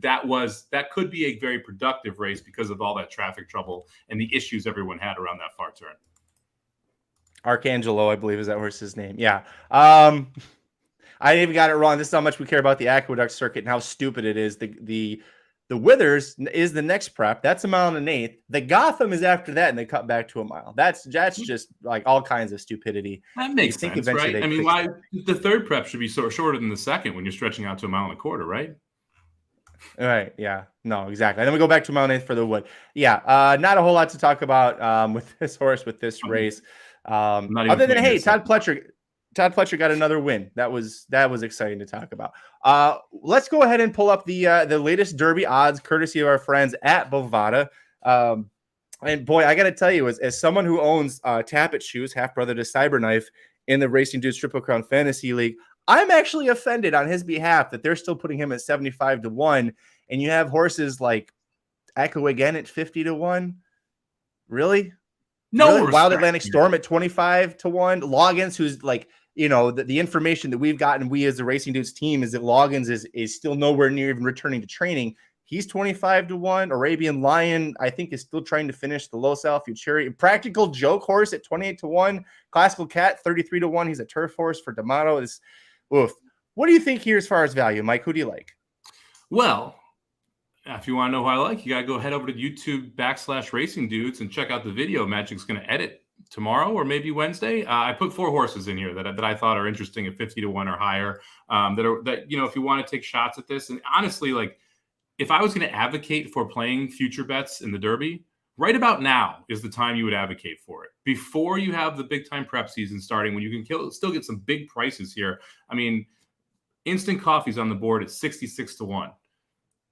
that could be a very productive race because of all that traffic trouble and the issues everyone had around that far turn. Arcangelo, I believe, is that horse's name. Yeah. I even got it wrong. This is how much we care about the Aqueduct circuit and how stupid it is. The Withers is the next prep. That's a mile and 1/8. The Gotham is after that, and they cut back to a mile. That's just like all kinds of stupidity. That makes sense, right? I mean, why the 3rd prep should be so shorter than the 2nd when you're stretching out to a mile and a quarter, right? All right. Yeah. No, exactly. And then we go back to a mile and 1/8 for the Wood. Yeah. Not a whole lot to talk about with this horse, with this race. Other than, hey, Todd Pletcher got another win. That was exciting to talk about. Let's go ahead and pull up the latest Derby odds, courtesy of our friends at Bovada. And boy, I got to tell you, as someone who owns Tappet Shoes, half brother to Cyberknife, in the Racing Dudes Triple Crown Fantasy League, I'm actually offended on his behalf that they're still putting him at 75 to 1, and you have horses like Echo Again at 50 to 1. Really? No, really? Wild Atlantic Storm at 25 to 1. Loggins, who's like, you know, the information that we've gotten, we as the Racing Dudes team, is that Loggins is still nowhere near even returning to training. He's 25 to 1. Arabian Lion, I think, is still trying to finish the Los Al Futuri. Practical Joke Horse at 28 to 1. Classical Cat, 33 to 1. He's a turf horse for D'Amato. Oof. What do you think here as far as value, Mike? Who do you like? Well, if you want to know who I like, you got to go head over to YouTube/Racing Dudes and check out the video Magic's going to edit tomorrow or maybe Wednesday. I put 4 horses in here that I thought are interesting at 50 to 1 or higher. That you know, if you want to take shots at this, and honestly, like, if I was going to advocate for playing future bets in the Derby, right about now is the time you would advocate for it. Before you have the big time prep season starting, when you can still get some big prices here. I mean, Instant Coffee's on the board at 66 to 1.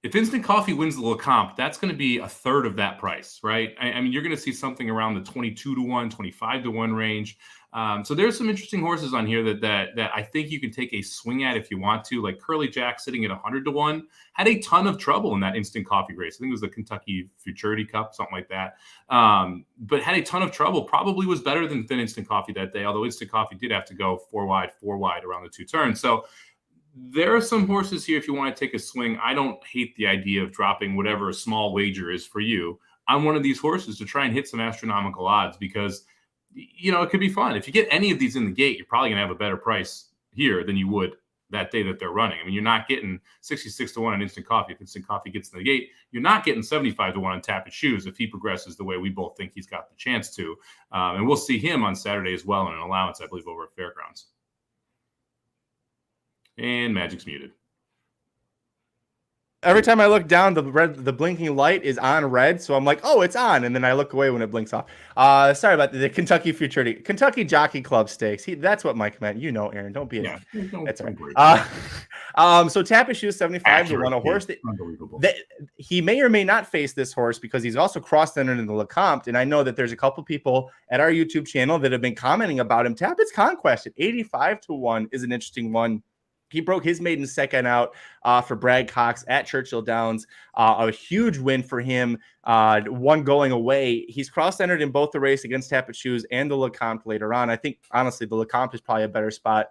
If Instant Coffee wins the LeComp, that's going to be a third of that price, right? I mean, you're going to see something around the 22 to 1, 25 to 1 range. So there's some interesting horses on here that I think you can take a swing at if you want to. Like Curly Jack sitting at 100 to 1 had a ton of trouble in that Instant Coffee race. I think it was the Kentucky Futurity Cup, something like that. But had a ton of trouble. Probably was better than Instant Coffee that day, although Instant Coffee did have to go 4 wide around the 2 turns. So there are some horses here if you want to take a swing. I don't hate the idea of dropping whatever a small wager is for you on one of these horses to try and hit some astronomical odds because, you know, it could be fun. If you get any of these in the gate, you're probably going to have a better price here than you would that day that they're running. I mean, you're not getting 66 to 1 on Instant Coffee. If Instant Coffee gets in the gate, you're not getting 75 to 1 on Tappet Shoes if he progresses the way we both think he's got the chance to. And we'll see him on Saturday as well in an allowance, I believe, over at Fairgrounds. And Magic's muted. Every time I look down, the blinking light is on red, so I'm like, oh, it's on, and then I look away when it blinks off. Sorry about the Kentucky Futurity, Kentucky Jockey Club Stakes. That's what Mike meant. You know, Aaron, don't be Yeah, that's all don't right. So Tapit Shoes 75 to 1, a horse unbelievable. that he may or may not face this horse because he's also cross-entered in the Lecomte, and I know that there's a couple people at our YouTube channel that have been commenting about him. Tapit's Conquest at 85 to 1 is an interesting one. He broke his maiden second out for Brad Cox at Churchill Downs. A huge win for him, one going away. He's cross-entered in both the race against Tapit Shoes and the Lecomte later on. I think, honestly, the Lecomte is probably a better spot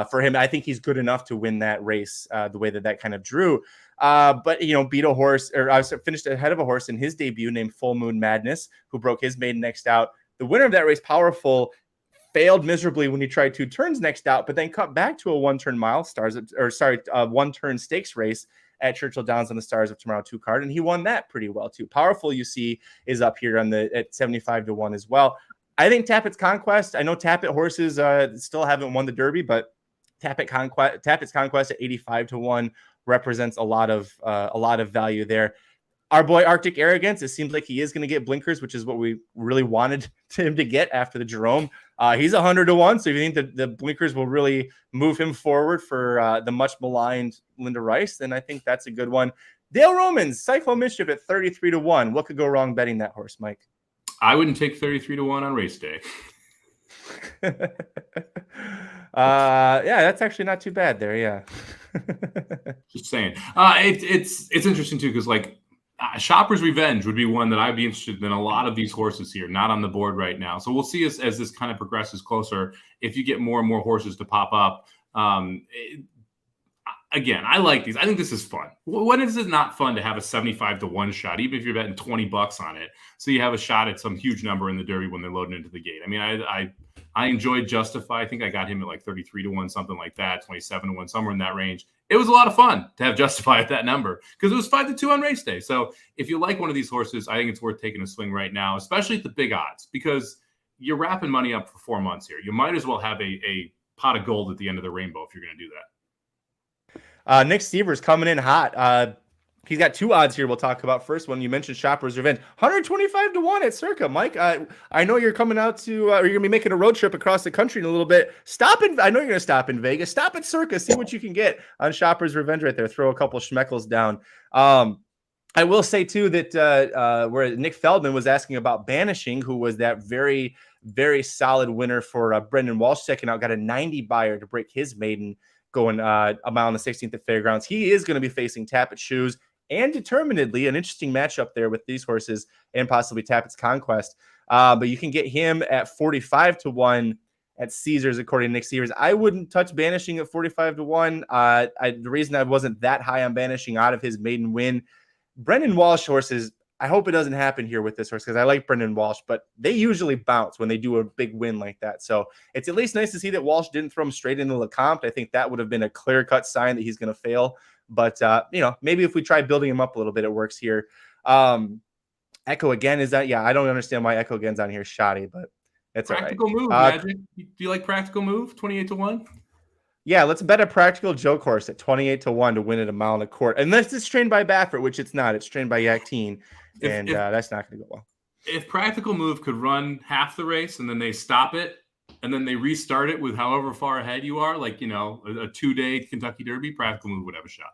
for him. I think he's good enough to win that race the way that kind of drew. But, beat a horse, or finished ahead of a horse in his debut named Full Moon Madness, who broke his maiden next out. The winner of that race, Powerful, failed miserably when he tried 2 turns next out, but then cut back to a one-turn one-turn stakes race at Churchill Downs on the Stars of Tomorrow 2 card, and he won that pretty well too. Powerful, you see, is up here at 75 to 1 as well. I think Tapit's Conquest. I know Tapit horses still haven't won the Derby, but Tapit's Conquest at 85 to 1 represents a lot of value there. Our boy Arctic Arrogance, it seems like he is going to get blinkers, which is what we really wanted him to get after the Jerome. He's 100 to 1, so if you think that the blinkers will really move him forward for the much maligned Linda Rice, then I think that's a good one. Dale Romans, Cyclone Mischief at 33 to 1. What could go wrong betting that horse, Mike? I wouldn't take 33 to 1 on race day. Yeah, that's actually not too bad there. Yeah. Just saying. It's interesting too, because Shopper's Revenge would be one that I'd be interested in. A lot of these horses here, not on the board right now. So we'll see as this kind of progresses closer, if you get more and more horses to pop up. Again, I like these. I think this is fun. When is it not fun to have a 75 to 1 shot, even if you're betting $20 on it? So you have a shot at some huge number in the Derby when they're loading into the gate. I mean, I enjoyed Justify. I think I got him at 33 to 1, something like that, 27 to 1, somewhere in that range. It was a lot of fun to have Justify at that number because it was 5 to 2 on race day. So if you like one of these horses, I think it's worth taking a swing right now, especially at the big odds, because you're wrapping money up for 4 months here. You might as well have a pot of gold at the end of the rainbow if you're going to do that. Nick Severs coming in hot. He's got 2 odds here we'll talk about. First one, you mentioned Shopper's Revenge. 125 to 1 at Circa. Mike, I know you're coming out to, you're going to be making a road trip across the country in a little bit. I know you're going to stop in Vegas. Stop at Circa. See what you can get on Shopper's Revenge right there. Throw a couple schmeckles down. I will say, too, that where Nick Feldman was asking about Banishing, who was that very, very solid winner for Brendan Walsh checking out, got a 90 buyer to break his maiden going a mile on the 16th at Fairgrounds. He is going to be facing Tapit Shoes and Determinedly, an interesting matchup there with these horses and possibly Tapit's Conquest. But you can get him at 45 to 1 at Caesars, according to Nick Severs. I wouldn't touch Banishing at 45 to 1. The reason I wasn't that high on Banishing out of his maiden win, Brendan Walsh horses, I hope it doesn't happen here with this horse because I like Brendan Walsh, but they usually bounce when they do a big win like that. So it's at least nice to see that Walsh didn't throw him straight into Lecomte. I think that would have been a clear-cut sign that he's going to fail. But, maybe if we try building him up a little bit, it works here. Echo again, is that? Yeah, I don't understand why Echo again's on here shoddy, but it's Practical all right. Move, Magic. Do you like Practical Move, 28 to 1? Yeah, let's bet a Practical Joke horse at 28 to 1 to win at a mile and a quarter. Unless it's trained by Baffert, which it's not. It's trained by Yaktine, and that's not going to go well. If Practical Move could run half the race and then they stop it and then they restart it with however far ahead you are, a 2-day Kentucky Derby, Practical Move would have a shot.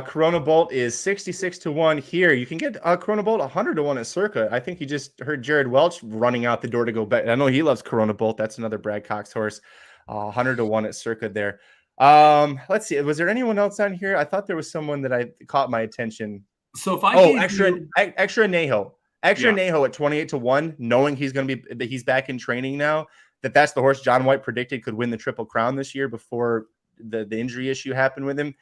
Corona Bolt is 66 to 1 here. You can get Corona Bolt 100 to 1 at Circa. I think you just heard Jared Welch running out the door to go bet. I know he loves Corona Bolt. That's another Brad Cox horse. 100 to 1 at Circa there. Let's see. Was there anyone else on here? I thought there was someone that I caught my attention. So if extra Neho. Neho at 28 to 1, knowing he's back in training now, that's the horse John White predicted could win the Triple Crown this year before the injury issue happened with him.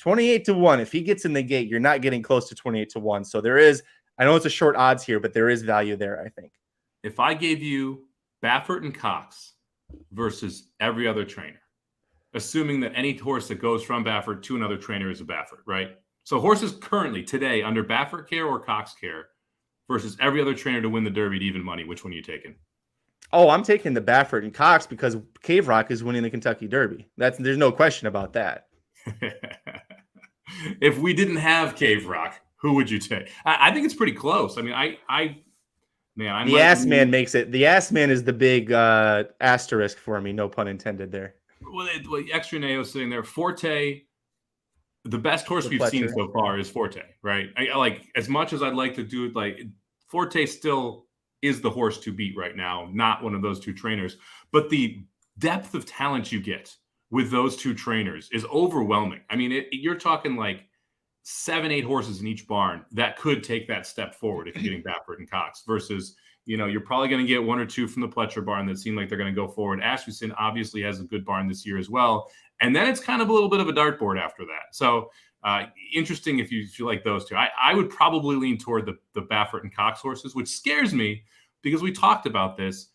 28 to 1. If he gets in the gate, you're not getting close to 28 to 1. So there is, I know it's a short odds here, but there is value there, I think. If I gave you Baffert and Cox versus every other trainer, assuming that any horse that goes from Baffert to another trainer is a Baffert, right? So horses currently today under Baffert care or Cox care versus every other trainer to win the Derby to even money, which one are you taking? Oh, I'm taking the Baffert and Cox because Cave Rock is winning the Kentucky Derby. There's no question about that. If we didn't have Cave Rock, who would you take? I think it's pretty close. I mean, The ass man makes it. The ass man is the big asterisk for me. No pun intended there. Well, Extra Neo sitting there. Forte, the best horse we've seen so far is Forte, right? I like, as much as I'd like to do it, like Forte still is the horse to beat right now, not one of those two trainers. But the depth of talent you get with those two trainers is overwhelming. I mean, you're talking like 7-8 horses in each barn that could take that step forward if you're getting Baffert and Cox versus, you're probably going to get 1 or 2 from the Pletcher barn that seem like they're going to go forward. Asmussen obviously has a good barn this year as well. And then it's kind of a little bit of a dartboard after that. So interesting if you like those two. I would probably lean toward the Baffert and Cox horses, which scares me because we talked about this.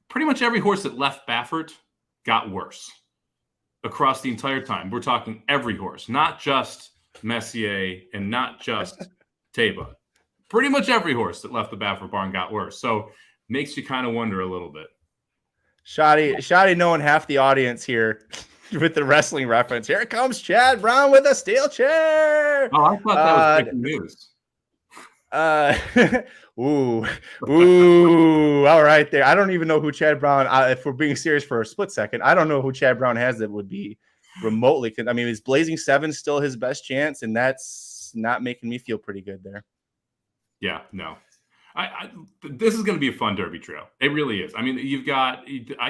Pretty much every horse that left Baffert got worse across the entire time. We're talking every horse, not just Messier and not just Teba. Pretty much every horse that left the Baffert barn got worse. So makes you kind of wonder a little bit. Shoddy knowing half the audience here with the wrestling reference. Here comes Chad Brown with a steel chair. Oh, I thought that was breaking news. All right there. I don't even know who Chad Brown, if we're being serious for a split second, I don't know who Chad Brown has that would be remotely. I mean, is Blazing 7 still his best chance? And that's not making me feel pretty good there. Yeah, no. This is going to be a fun Derby trail. It really is. I mean, I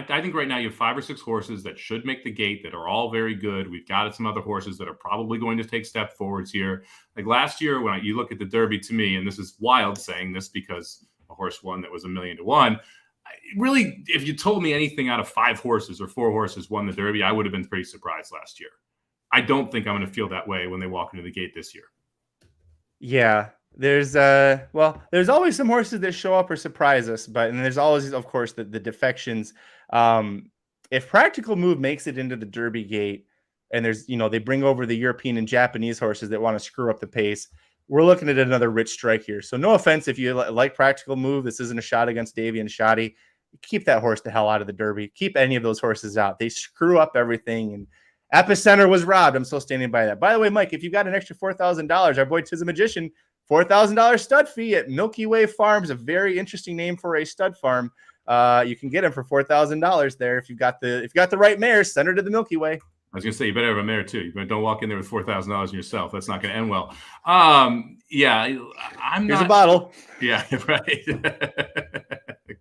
think right now you have 5 or 6 horses that should make the gate that are all very good. We've got some other horses that are probably going to take step forwards here. Like last year, when you look at the Derby, to me, and this is wild saying this because a horse won that was $1 million to 1. Really, if you told me anything out of 5 horses or 4 horses won the Derby, I would have been pretty surprised last year. I don't think I'm going to feel that way when they walk into the gate this year. Yeah. There's always some horses that show up or surprise us, and there's always, of course, the defections. If Practical Move makes it into the Derby gate, and there's they bring over the European and Japanese horses that want to screw up the pace, we're looking at another rich strike here. So no offense if you like Practical Move, this isn't a shot against Davy and Shoddy. Keep that horse the hell out of the Derby. Keep any of those horses out. They screw up everything, and Epicenter was robbed. I'm still standing by that. By the way, Mike, if you got an extra $4,000, our boy Tiz the Magician, $4,000 stud fee at Milky Way Farms, a very interesting name for a stud farm. You can get him for $4,000 there if you got the right mare. Send her to the Milky Way. I was gonna say you better have a mare too. Don't walk in there with $4,000 in yourself. That's not gonna end well. Yeah, Here's a bottle. Yeah, right.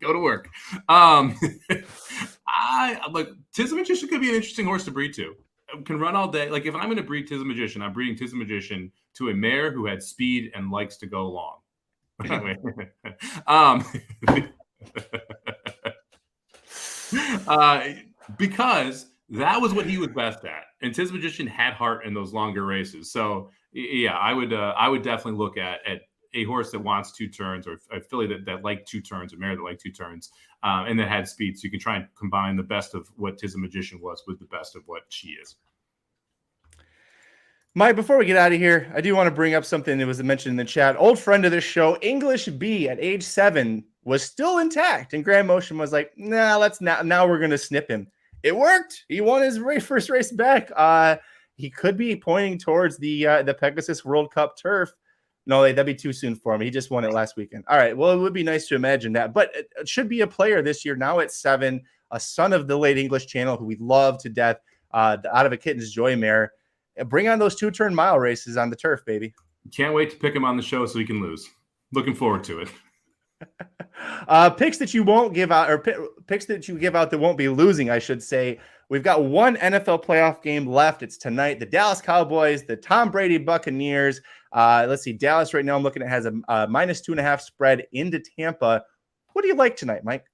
Go to work. Look, Tiz the Magician could be an interesting horse to breed to. Can run all day. Like if I'm going to breed Tiz the Magician, I'm breeding Tiz the Magician to a mare who had speed and likes to go long. Because that was what he was best at, and Tiz the Magician had heart in those longer races. So yeah, I would definitely look at a horse that wants 2 turns, or a filly that liked 2 turns, a mare that liked 2 turns, and that had speed. So you can try and combine the best of what Tiz the Magician was with the best of what she is. Mike, before we get out of here, I do want to bring up something that was mentioned in the chat. Old friend of this show, English B, at age 7, was still intact, and Grand Motion was like, "Nah, now we're going to snip him." It worked. He won his first race back. He could be pointing towards the Pegasus World Cup turf. No, that'd be too soon for him. He just won it last weekend. All right. Well, it would be nice to imagine that. But it should be a player this year. Now at 7, a son of the late English Channel who we love to death, out of a Kitten's Joy mare. Bring on those 2-turn mile races on the turf, baby. Can't wait to pick him on the show so he can lose. Looking forward to it. Picks that you won't give out, or picks that you give out that won't be losing, I should say. We've got one NFL playoff game left. It's tonight. The Dallas Cowboys, the Tom Brady Buccaneers. Let's see. Dallas right now I'm looking at has a -2.5 spread into Tampa. What do you like tonight, Mike?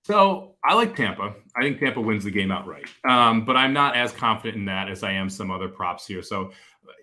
So I like Tampa. I think Tampa wins the game outright. But I'm not as confident in that as I am some other props here. So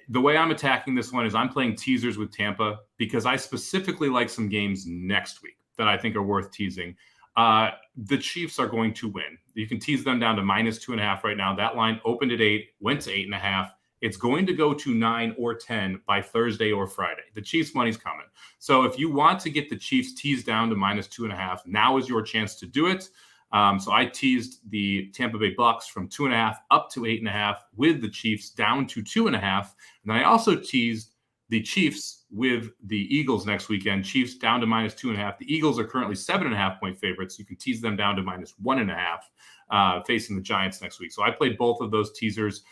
the way I'm attacking this one is I'm playing teasers with Tampa because I specifically like some games next week that I think are worth teasing. The Chiefs are going to win. You can tease them down to -2.5 right now. That line opened at 8, went to 8.5. It's going to go to 9 or 10 by Thursday or Friday. The Chiefs money's coming. So if you want to get the Chiefs teased down to -2.5, now is your chance to do it. So I teased the Tampa Bay Bucks from 2.5 up to 8.5 with the Chiefs down to 2.5. And then I also teased the Chiefs with the Eagles next weekend. Chiefs down to -2.5. The Eagles are currently 7.5-point favorites. You can tease them down to -1.5 facing the Giants next week. So I played both of those teasers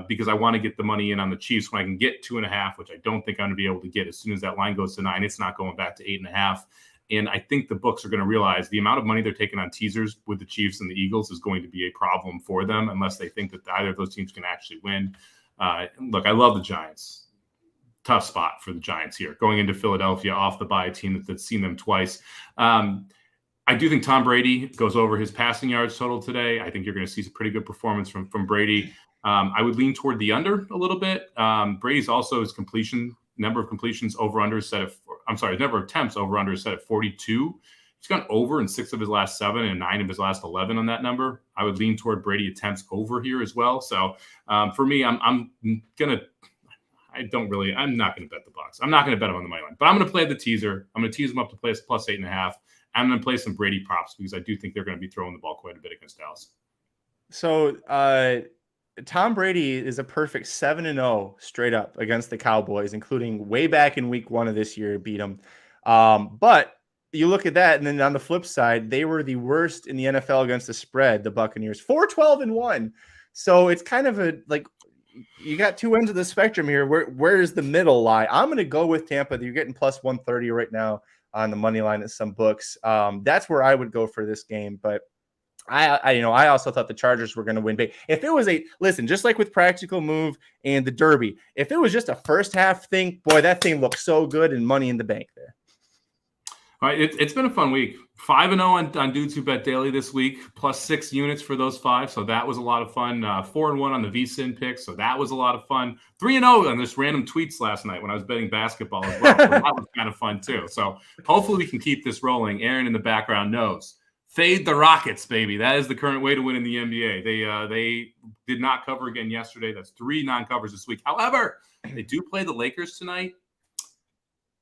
because I want to get the money in on the Chiefs when I can get 2.5, which I don't think I'm going to be able to get as soon as that line goes to 9. It's not going back to 8.5. And I think the books are going to realize the amount of money they're taking on teasers with the Chiefs and the Eagles is going to be a problem for them unless they think that either of those teams can actually win. Look, I love the Giants. Tough spot for the Giants here. Going into Philadelphia off the bye, a team that's seen them twice. I do think Tom Brady goes over his passing yards total today. I think you're going to see some pretty good performance from Brady. I would lean toward the under a little bit. Brady's also his number of completions over under is set at, number of attempts over under is set at 42. He's gone over in 6 of his last 7 and 9 of his last 11 on that number. I would lean toward Brady attempts over here as well. So for me, I'm not going to bet the Bucs. I'm not going to bet them on the money line, but I'm going to play the teaser. I'm going to tease them up to play plus 8.5. I'm going to play some Brady props because I do think they're going to be throwing the ball quite a bit against Dallas. So Tom Brady is a perfect 7-0 straight up against the Cowboys, including way back in week 1 of this year, beat them. But you look at that, and then on the flip side, they were the worst in the NFL against the spread, the Buccaneers, 4-12-1. So it's kind of you got two ends of the spectrum here. Where's the middle lie? I'm going to go with Tampa. You're getting plus 130 right now on the money line at some books. That's where I would go for this game. But I also thought the Chargers were going to win big. If it was just like with Practical Move and the Derby, if it was just a first half thing, boy, that thing looked so good and money in the bank there. All right, it's been a fun week. 5-0 on Dudes Who Bet Daily this week, plus 6 units for those 5. So that was a lot of fun. 4-1 on the VSiN picks. So that was a lot of fun. 3-0 on this random tweets last night when I was betting basketball as well. So that was kind of fun too. So hopefully we can keep this rolling. Aaron in the background knows. Fade the Rockets, baby. That is the current way to win in the NBA. They did not cover again yesterday. That's 3 non-covers this week. However, they do play the Lakers tonight.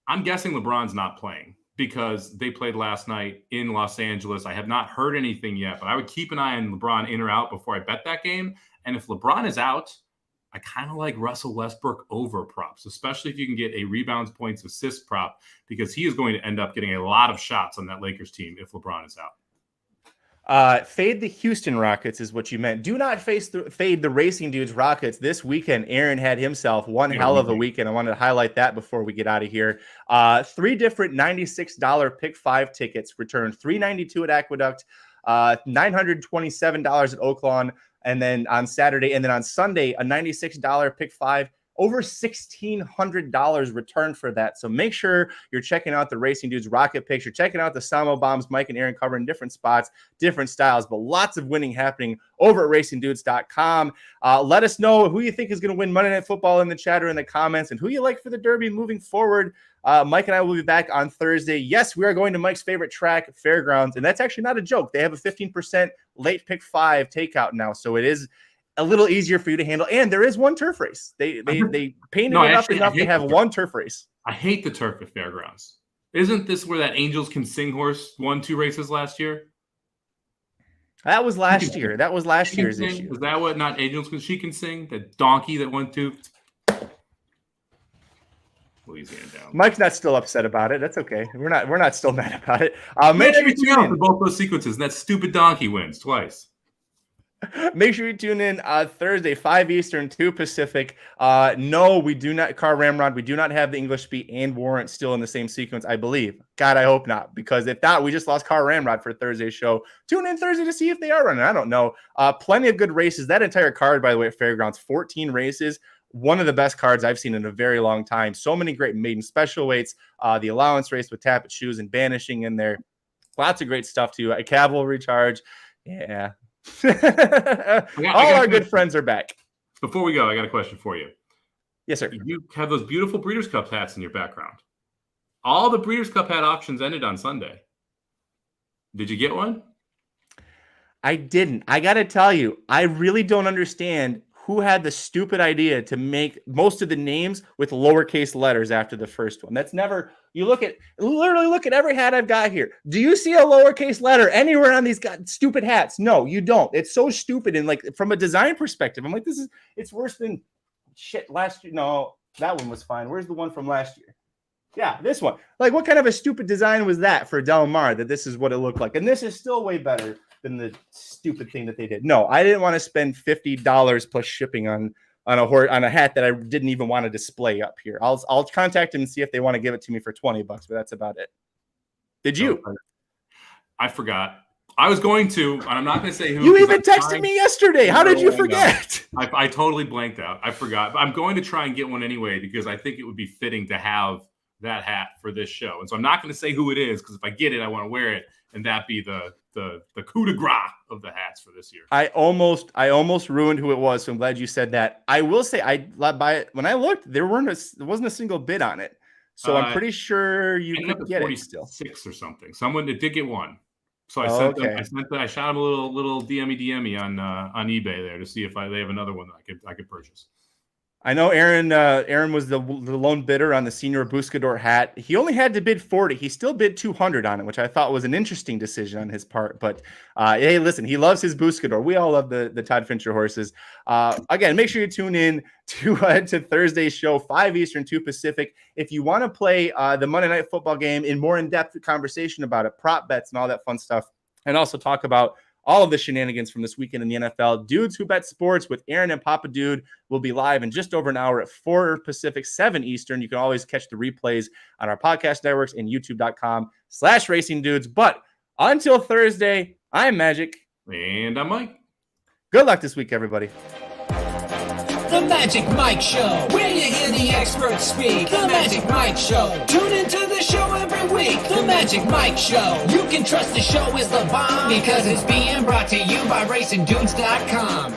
I'm guessing LeBron's not playing because they played last night in Los Angeles. I have not heard anything yet, but I would keep an eye on LeBron in or out before I bet that game. And if LeBron is out, I kind of like Russell Westbrook over props, especially if you can get a rebounds, points, assist prop, because he is going to end up getting a lot of shots on that Lakers team if LeBron is out. Fade the Houston Rockets is what you meant. Do not fade the Racing Dudes Rockets. This weekend, Aaron had himself one hell of a weekend. I wanted to highlight that before we get out of here. 3 different $96 pick 5 tickets returned. $392 at Aqueduct, $927 at Oaklawn, and then on Saturday, and then on Sunday, a $96 pick 5. Over $1,600 returned for that. So make sure you're checking out the Racing Dudes Rocket picks. You're checking out the Somobombs, Mike and Aaron covering different spots, different styles, but lots of winning happening over at racingdudes.com. Let us know who you think is going to win Monday Night Football in the chat or in the comments and who you like for the Derby moving forward. Mike and I will be back on Thursday. Yes, we are going to Mike's favorite track, Fairgrounds, and that's actually not a joke. They have a 15% late pick 5 takeout now, so it is a little easier for you to handle. And there is one turf race. They painted it up enough to have one turf race. I hate the turf at Fairgrounds. Isn't this where that Angels Can Sing horse won 2 races last year? That was last year. That was last year's issue. Is that what not Angels Can She Can Sing? The donkey that won 2? Louisiana down. Mike's not still upset about it. That's okay. We're not still mad about it. Make sure you tune in for both those sequences. And that stupid donkey wins twice. Make sure you tune in Thursday, 5 Eastern, 2 Pacific. No, we do not, Car Ramrod, we do not have the English Beat and Warrant still in the same sequence, I believe. God, I hope not, because if not, we just lost Car Ramrod for Thursday's show. Tune in Thursday to see if they are running. I don't know. Plenty of good races. That entire card, by the way, at Fairgrounds, 14 races. One of the best cards I've seen in a very long time. So many great maiden special weights. The allowance race with Tappet Shoes and Banishing in there. Lots of great stuff, too. A Cavalry Charge. Yeah. All our good friends are back. Before we go, I got a question for you. Yes, sir. You have those beautiful Breeders' Cup hats in your background. All the Breeders' Cup hat auctions ended on Sunday. Did you get one? I didn't. I got to tell you, I really don't understand who had the stupid idea to make most of the names with lowercase letters after the first one. That's never, literally look at every hat I've got here. Do you see a lowercase letter anywhere on these stupid hats? No, you don't. It's so stupid. And like from a design perspective, I'm like, it's worse than shit last year. No, that one was fine. Where's the one from last year? Yeah, this one. Like, what kind of a stupid design was that for Del Mar that this is what it looked like? And this is still way better than the stupid thing that they did. No, I didn't want to spend $50 plus shipping on a hat that I didn't even want to display up here. I'll contact them and see if they want to give it to me for $20, but that's about it. Did you? I forgot. I was going to, and I'm not going to say who. You even texted me yesterday. How did you forget? I totally blanked out. I forgot. I'm going to try and get one anyway because I think it would be fitting to have that hat for this show. And so I'm not going to say who it is because if I get it, I want to wear it, and that be the coup de grace of the hats for this year. I almost ruined who it was, so I'm glad you said that. I will say when I looked, there wasn't a single bid on it. So I'm pretty sure you could get it still. 6 or something. Someone that did get one. So I I shot him a little DME on eBay there to see if they have another one that I could purchase. I know Aaron was the lone bidder on the Senior Buscador hat. He only had to bid 40. He still bid 200 on it, which I thought was an interesting decision on his part. But hey, listen, he loves his Buscador. We all love the Todd Fincher horses. Again, make sure you tune in to Thursday's show, 5 Eastern, 2 Pacific. If you want to play the Monday Night Football game in more in-depth conversation about it, prop bets and all that fun stuff, and also talk about all of the shenanigans from this weekend in the NFL. Dudes Who Bet Sports with Aaron and Papa Dude will be live in just over an hour at 4 Pacific, 7 Eastern. You can always catch the replays on our podcast networks and youtube.com/Racing Dudes. But until Thursday, I'm Magic. And I'm Mike. Good luck this week, everybody. The Magic Mike Show, where you hear the experts speak. The Magic Mike Show. Tune into the show every week. The Magic Mike Show. You can trust the show is the bomb because it's being brought to you by RacingDudes.com.